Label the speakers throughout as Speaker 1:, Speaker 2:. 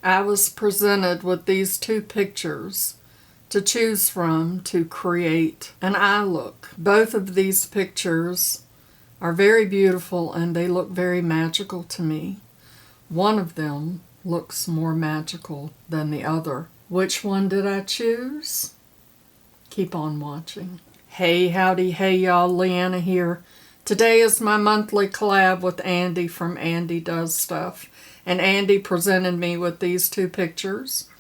Speaker 1: I was presented with these two pictures to choose from to create an eye look. Both of these pictures are very beautiful and they look very magical to me. One of them looks more magical than the other. Which one did I choose? Keep on watching. Hey, howdy, hey y'all, Leanna here. Today is my monthly collab with Andi from Andi Does Stuff. And Andi presented me with these two pictures.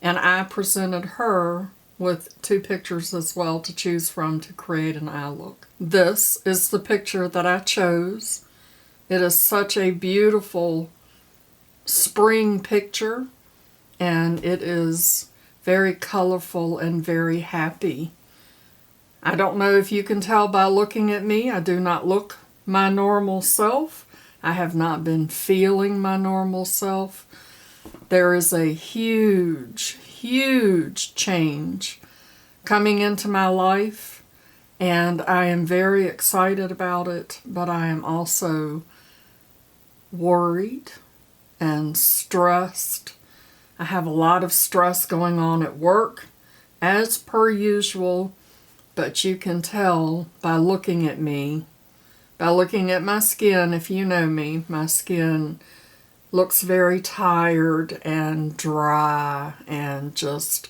Speaker 1: And I presented her with two pictures as well to choose from to create an eye look. This is the picture that I chose. It is such a beautiful spring picture. And it is very colorful and very happy. I don't know if you can tell by looking at me. I do not look my normal self. I have not been feeling my normal self. There is a huge, huge change coming into my life, and I am very excited about it, but I am also worried and stressed. I have a lot of stress going on at work, as per usual, but you can tell by looking at me, by looking at my skin. If you know me, my skin looks very tired and dry and just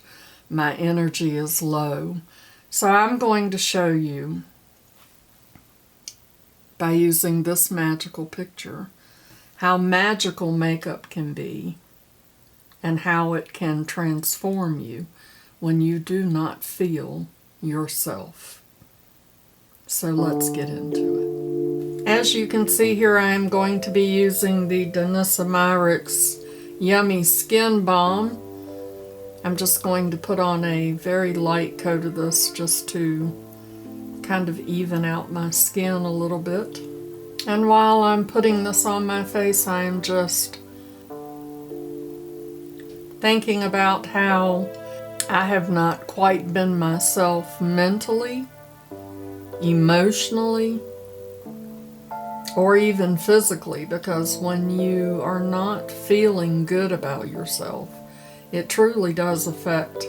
Speaker 1: my energy is low. So I'm going to show you by using this magical picture how magical makeup can be and how it can transform you when you do not feel yourself. So let's get into it. As you can see here, I am going to be using the Danessa Myricks Yummy Skin Balm. I'm just going to put on a very light coat of this just to kind of even out my skin a little bit. And while I'm putting this on my face, I am just thinking about how I have not quite been myself mentally, emotionally, or even physically, because when you are not feeling good about yourself, it truly does affect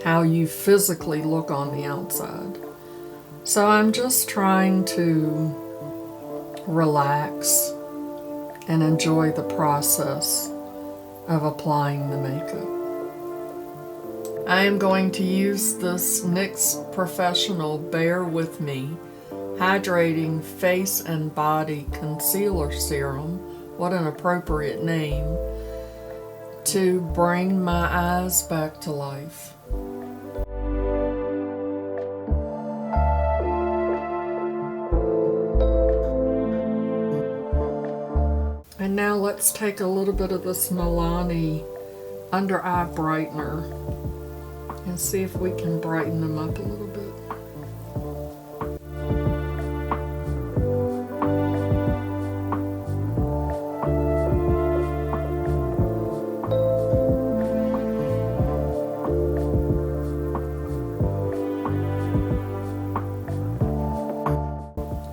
Speaker 1: how you physically look on the outside. So I'm just trying to relax and enjoy the process of applying the makeup. I am going to use this NYX Professional Bear With Me Hydrating Face and Body Concealer Serum, what an appropriate name, to bring my eyes back to life. And now let's take a little bit of this Milani under eye brightener and see if we can brighten them up a little bit.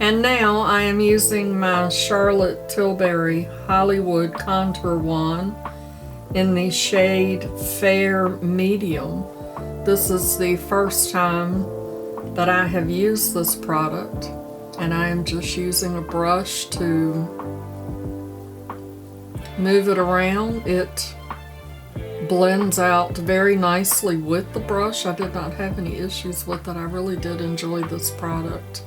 Speaker 1: And now I am using my Charlotte Tilbury Hollywood Contour Wand in the shade Fair Medium. This is the first time that I have used this product, and I am just using a brush to move it around. It blends out very nicely with the brush. I did not have any issues with it. I really did enjoy this product.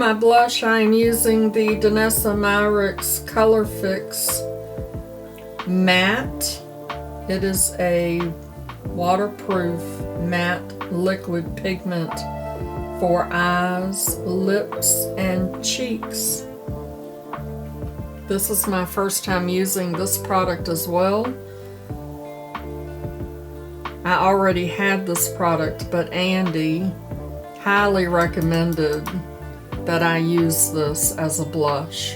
Speaker 1: my blush, I am using the Danessa Myricks Color Fix Matte. It is a waterproof matte liquid pigment for eyes, lips, and cheeks. This is my first time using this product as well. I already had this product, but Andi highly recommended that I use this as a blush.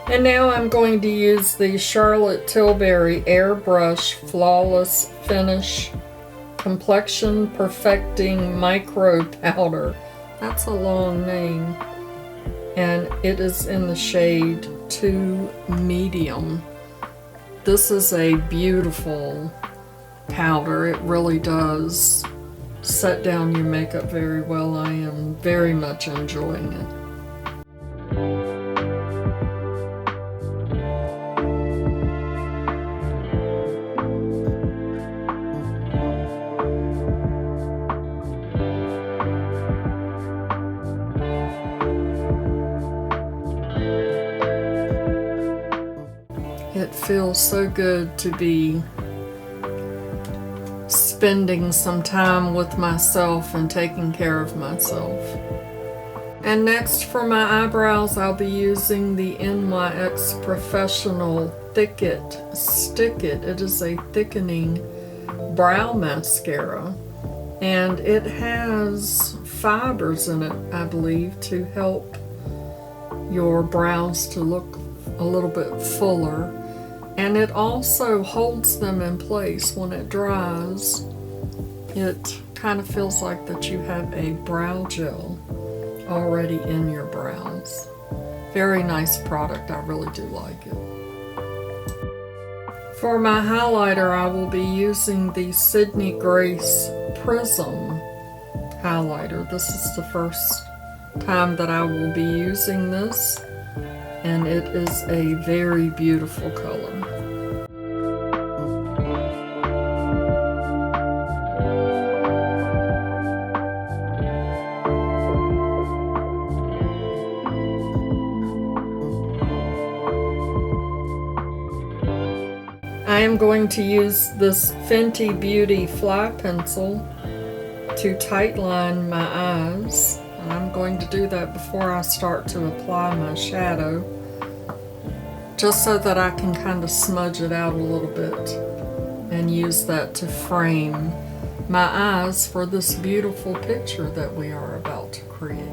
Speaker 1: And now I'm going to use the Charlotte Tilbury Airbrush Flawless Finish Complexion Perfecting Micro Powder. That's a long name. And it is in the shade 2 Medium. This is a beautiful powder. It really does set down your makeup very well. I am very much enjoying it. It feels so good to be spending some time with myself and taking care of myself. And next for my eyebrows, I'll be using the NYX Professional Thick It Stick It. It is a thickening brow mascara, and it has fibers in it, I believe, to help your brows to look a little bit fuller. And it also holds them in place when it dries. It kind of feels like that you have a brow gel already in your brows. Very nice product. I really do like it. For my highlighter, I will be using the Sydney Grace Prism highlighter. This is the first time that I will be using this, and it is a very beautiful color. I am going to use this Fenty Beauty Fly Pencil to tightline my eyes. And I'm going to do that before I start to apply my shadow, just so that I can kind of smudge it out a little bit and use that to frame my eyes for this beautiful picture that we are about to create.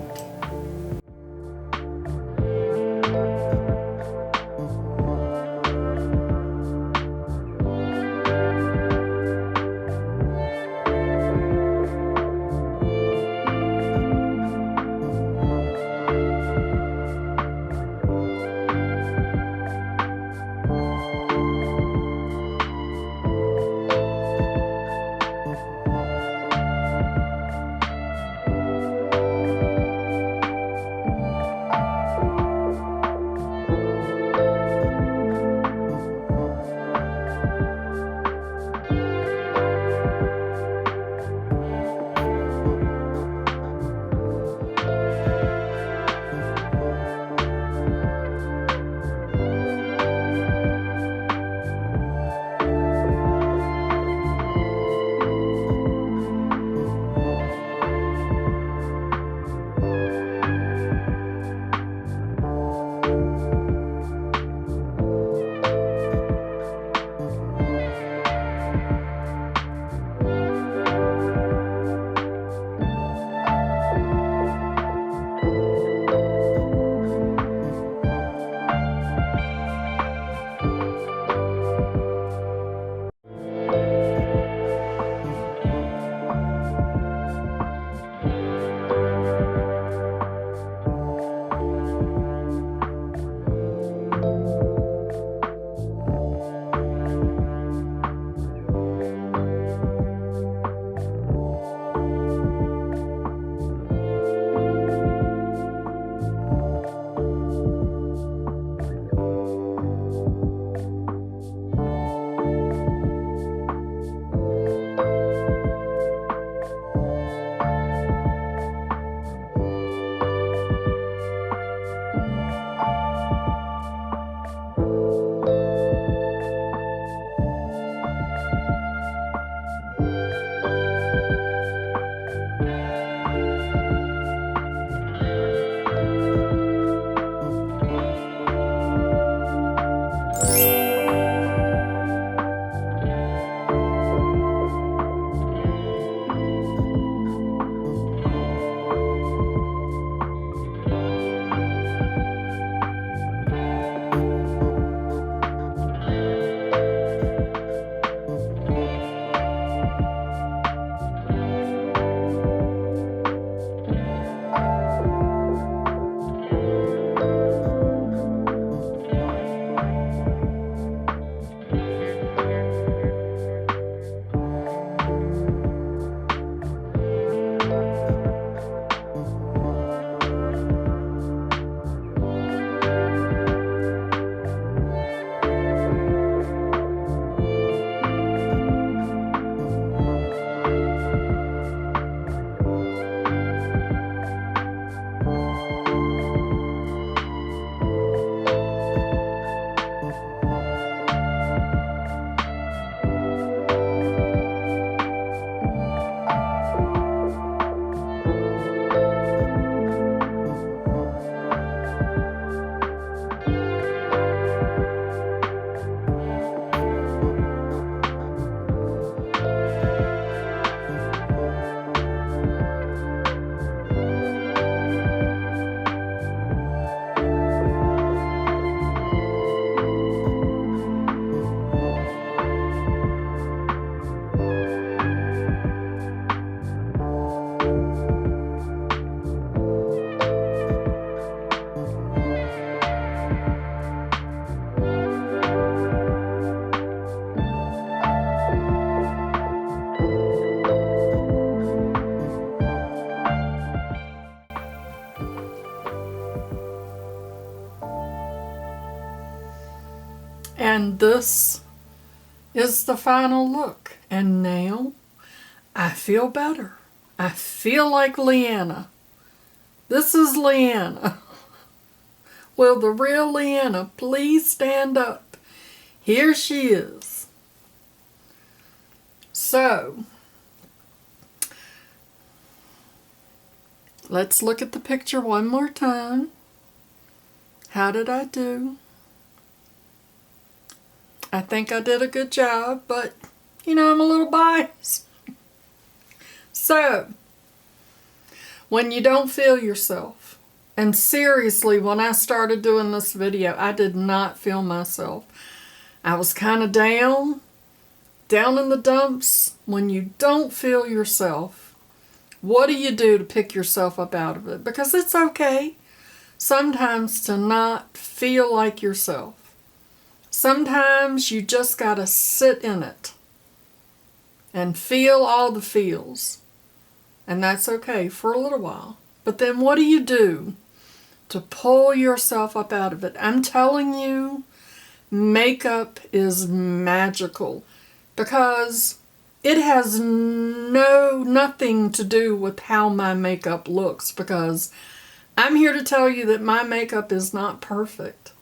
Speaker 1: this is the final look. And now I feel better. I feel like Leanna. This is Leanna. Will the real Leanna please stand up? Here she is. So, let's look at the picture one more time. How did I do? I think I did a good job, but, you know, I'm a little biased. So, when you don't feel yourself, and seriously, when I started doing this video, I did not feel myself. I was kind of down in the dumps. When you don't feel yourself, what do you do to pick yourself up out of it? Because it's okay sometimes to not feel like yourself. Sometimes you just gotta sit in it and feel all the feels. And that's okay for a little while. But then what do you do to pull yourself up out of it? I'm telling you, makeup is magical because it has nothing to do with how my makeup looks, because I'm here to tell you that my makeup is not perfect.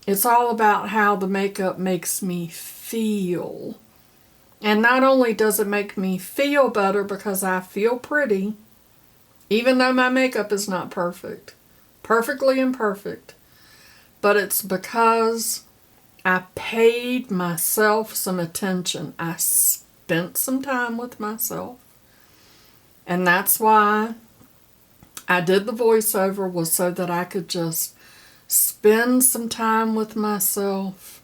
Speaker 1: It's all about how the makeup makes me feel. And not only does it make me feel better because I feel pretty, even though my makeup is not perfect, perfectly imperfect, but it's because I paid myself some attention. I spent some time with myself. And that's why I did the voiceover, was so that I could just spend some time with myself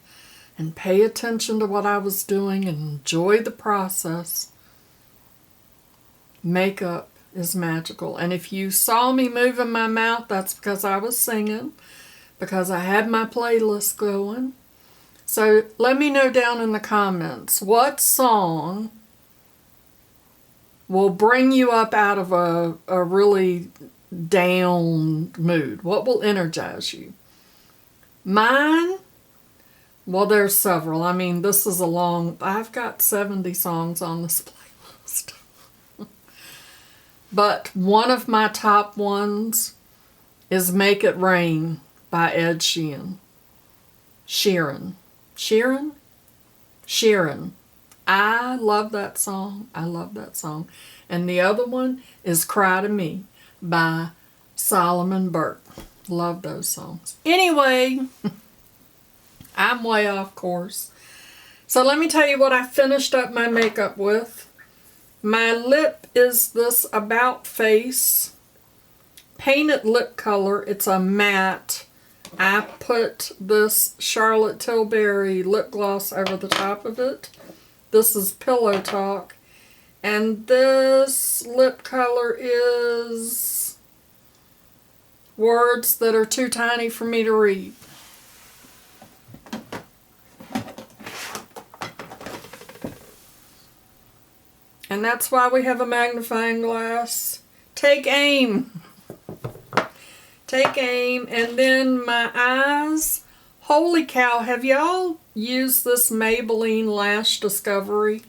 Speaker 1: and pay attention to what I was doing and enjoy the process. Makeup is magical. And if you saw me moving my mouth, that's because I was singing, because I had my playlist going. So let me know down in the comments what song will bring you up out of a really down mood. What will energize you? Mine? Well, there's several. I mean, this is I've got 70 songs on this playlist. But one of my top ones is Make It Rain by Ed Sheeran. Sheeran? I love that song. I love that song. And the other one is Cry to Me by Solomon Burke. Love those songs. Anyway, I'm way off course. So let me tell you what I finished up my makeup with. My lip is this About Face painted lip color. It's a matte. I put this Charlotte Tilbury lip gloss over the top of it. This is Pillow Talk. And this lip color is Words That Are Too Tiny for Me to Read. And that's why we have a magnifying glass. Take aim. Take aim. And then my eyes. Holy cow, have y'all used this Maybelline Lash Discovery?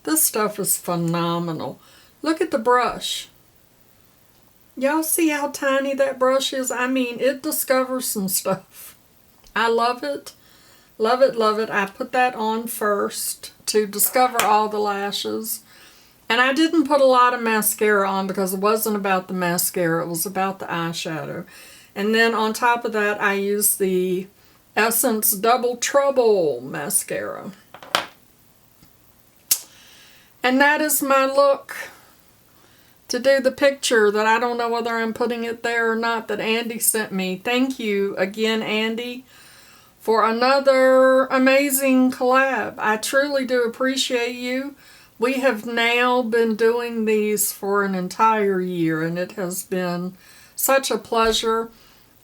Speaker 1: This stuff is phenomenal. Look at the brush. Y'all see how tiny that brush is? I mean, it discovers some stuff. I love it. Love it, love it. I put that on first to discover all the lashes. And I didn't put a lot of mascara on because it wasn't about the mascara. It was about the eyeshadow. And then on top of that, I used the Essence Double Trouble mascara. And that is my look to do the picture that I don't know whether I'm putting it there or not that Andy sent me. Thank you again, Andy, for another amazing collab. I truly do appreciate you. We have now been doing these for an entire year, and it has been such a pleasure.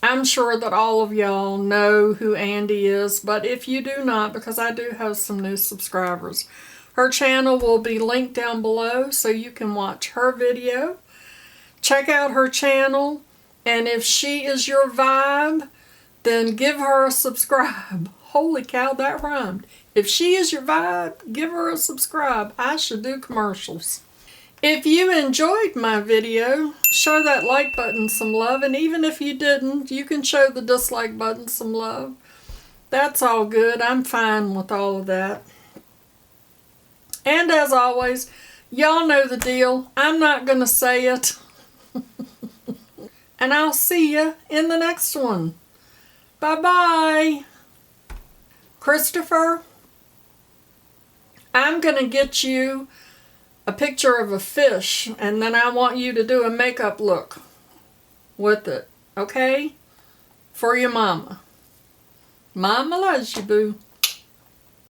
Speaker 1: I'm sure that all of y'all know who Andi is, but if you do not, because I do have some new subscribers, her channel will be linked down below so you can watch her video. Check out her channel, and if she is your vibe, then give her a subscribe. Holy cow, that rhymed. If she is your vibe, give her a subscribe. I should do commercials. If you enjoyed my video, show that like button some love. And even if you didn't, you can show the dislike button some love. That's all good. I'm fine with all of that. And as always, y'all know the deal. I'm not going to say it. And I'll see you in the next one. Bye-bye. Christopher, I'm going to get you a picture of a fish, and then I want you to do a makeup look with it, okay? For your mama. Mama loves you, boo.